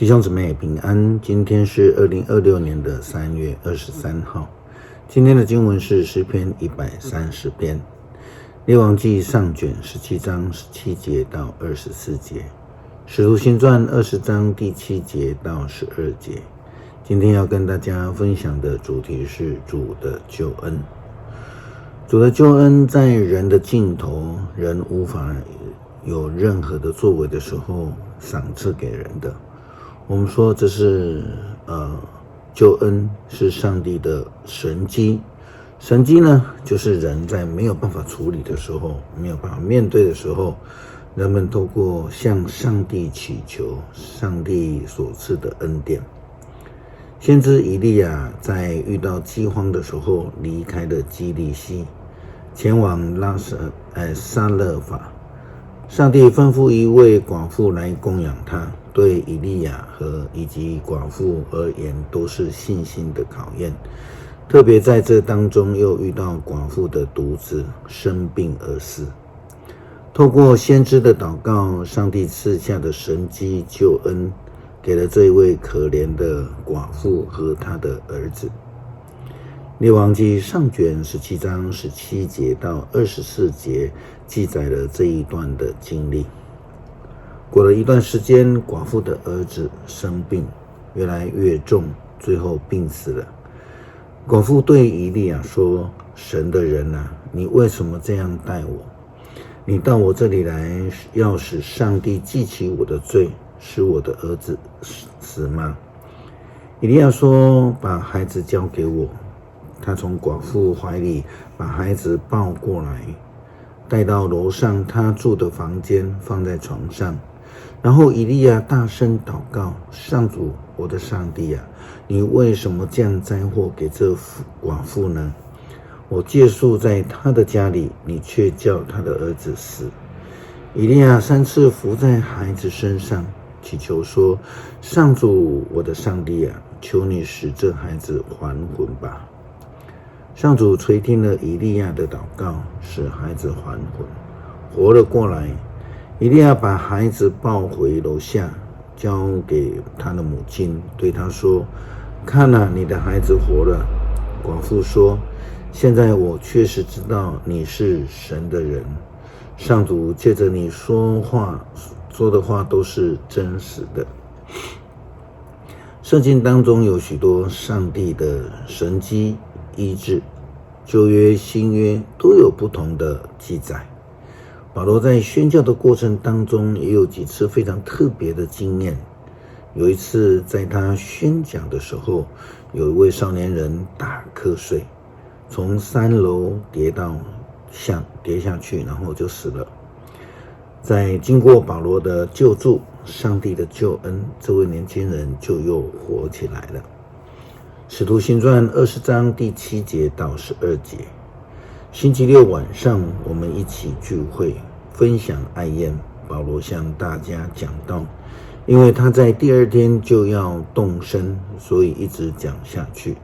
弟兄姊妹平安，今天是2026年的3月23号。今天的经文是诗篇130篇，列王纪上卷17章17节到24节，使徒行传20章第7节到12节。今天要跟大家分享的主题是主的救恩。主的救恩在人的尽头，人无法有任何的作为的时候赏赐给人的。我们说这是救恩是上帝的神迹。神迹呢，就是人在没有办法处理的时候，没有办法面对的时候，人们透过向上帝祈求上帝所赐的恩典。先知以利亚在遇到饥荒的时候离开了基利西，前往撒勒法。上帝吩咐一位寡妇来供养他，对以利亚以及寡妇而言都是信心的考验。特别在这当中又遇到寡妇的独子生病而死。透过先知的祷告，上帝赐下的神迹救恩给了这一位可怜的寡妇和她的儿子。列王纪上卷17章17节到24节记载了这一段的经历。过了一段时间，寡妇的儿子生病，越来越重，最后病死了。寡妇对以利亚说：神的人啊，你为什么这样待我？你到我这里来，要使上帝记起我的罪，使我的儿子死吗？以利亚说：把孩子交给我。他从寡妇怀里把孩子抱过来，带到楼上他住的房间，放在床上。然后以利亚大声祷告：上主，我的上帝啊，你为什么降灾祸给这寡妇呢？我借宿在他的家里，你却叫他的儿子死。以利亚3次伏在孩子身上，祈求说：上主，我的上帝啊，求你使这孩子还魂吧。上主垂听了以利亚的祷告，使孩子还魂，活了过来。以利亚把孩子抱回楼下，交给他的母亲，对他说：看啊，你的孩子活了。寡妇说：现在我确实知道你是神的人，上主借着你说的话都是真实的。圣经当中有许多上帝的神迹医治，旧约新约都有不同的记载。保罗在宣教的过程当中也有几次非常特别的经验。有一次在他宣讲的时候，有一位少年人打瞌睡，从3楼跌下去，然后就死了。在经过保罗的救助，上帝的救恩，这位年轻人就又活起来了。使徒行传20章第7节到12节，星期六晚上我们一起聚会分享爱宴，保罗向大家讲道，因为他在第2天就要动身，所以一直讲下去。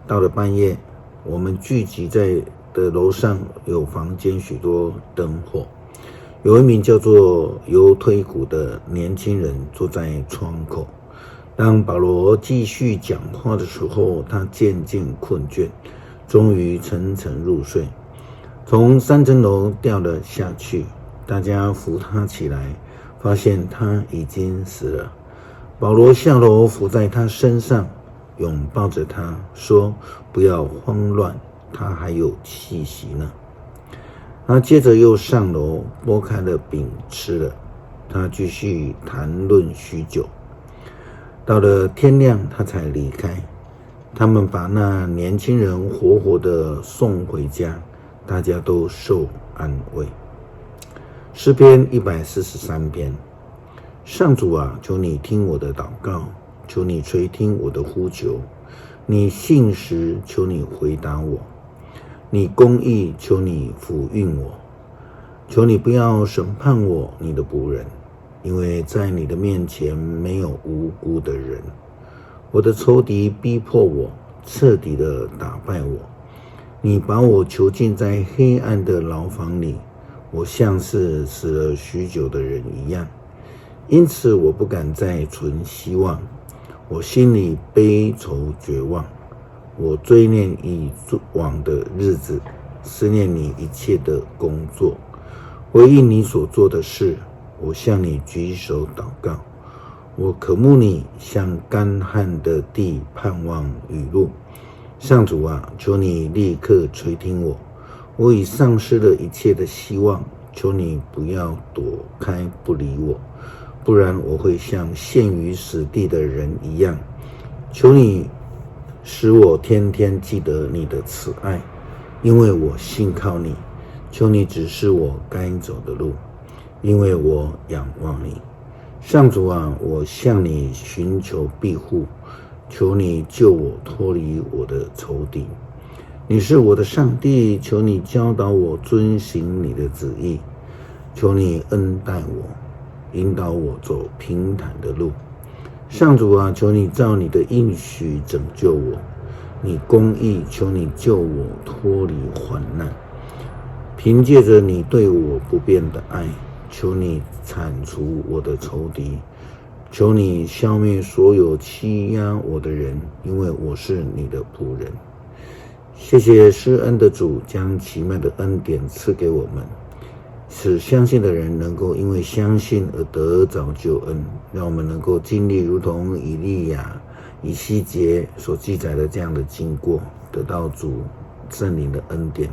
到了半夜，我们聚集在的楼上有房间许多灯火，有一名叫做犹推古的年轻人坐在窗口。当保罗继续讲话的时候，他渐渐困倦，终于沉沉入睡，从3层楼掉了下去。大家扶他起来，发现他已经死了。保罗下楼伏在他身上，拥抱着他说：不要慌乱，他还有气息呢。他接着又上楼拨开了饼吃了。他继续谈论许久，到了天亮他才离开。他们把那年轻人活活的送回家，大家都受安慰。诗篇143篇，上主啊，求你听我的祷告，求你垂听我的呼求。你信实，求你回答我。你公义，求你抚育我。求你不要审判我，你的仆人，因为在你的面前没有无辜的人。我的仇敌逼迫我，彻底的打败我。你把我囚禁在黑暗的牢房里，我像是死了许久的人一样。因此我不敢再存希望，我心里悲愁绝望。我追念以往的日子，思念你一切的工作，回忆你所做的事。我向你举手祷告，我渴慕你，像干旱的地盼望雨露。上主啊，求你立刻垂听我，我已丧失了一切的希望，求你不要躲开不理我，不然我会像陷于死地的人一样。求你使我天天记得你的慈爱，因为我信靠你。求你指示我该走的路，因为我仰望你。上主啊，我向你寻求庇护，求你救我脱离我的仇敌。你是我的上帝，求你教导我遵行你的旨意，求你恩待我，引导我走平坦的路。上主啊，求你照你的应许拯救我，你公义，求你救我脱离患难。凭借着你对我不变的爱，求你铲除我的仇敌，求你消灭所有欺压我的人，因为我是你的仆人。谢谢施恩的主，将奇妙的恩典赐给我们，使相信的人能够因为相信而得着救恩，让我们能够经历如同以利亚、以西结所记载的这样的经过，得到主圣灵的恩典。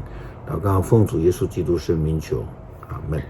祷告奉主耶稣基督圣名求，阿们。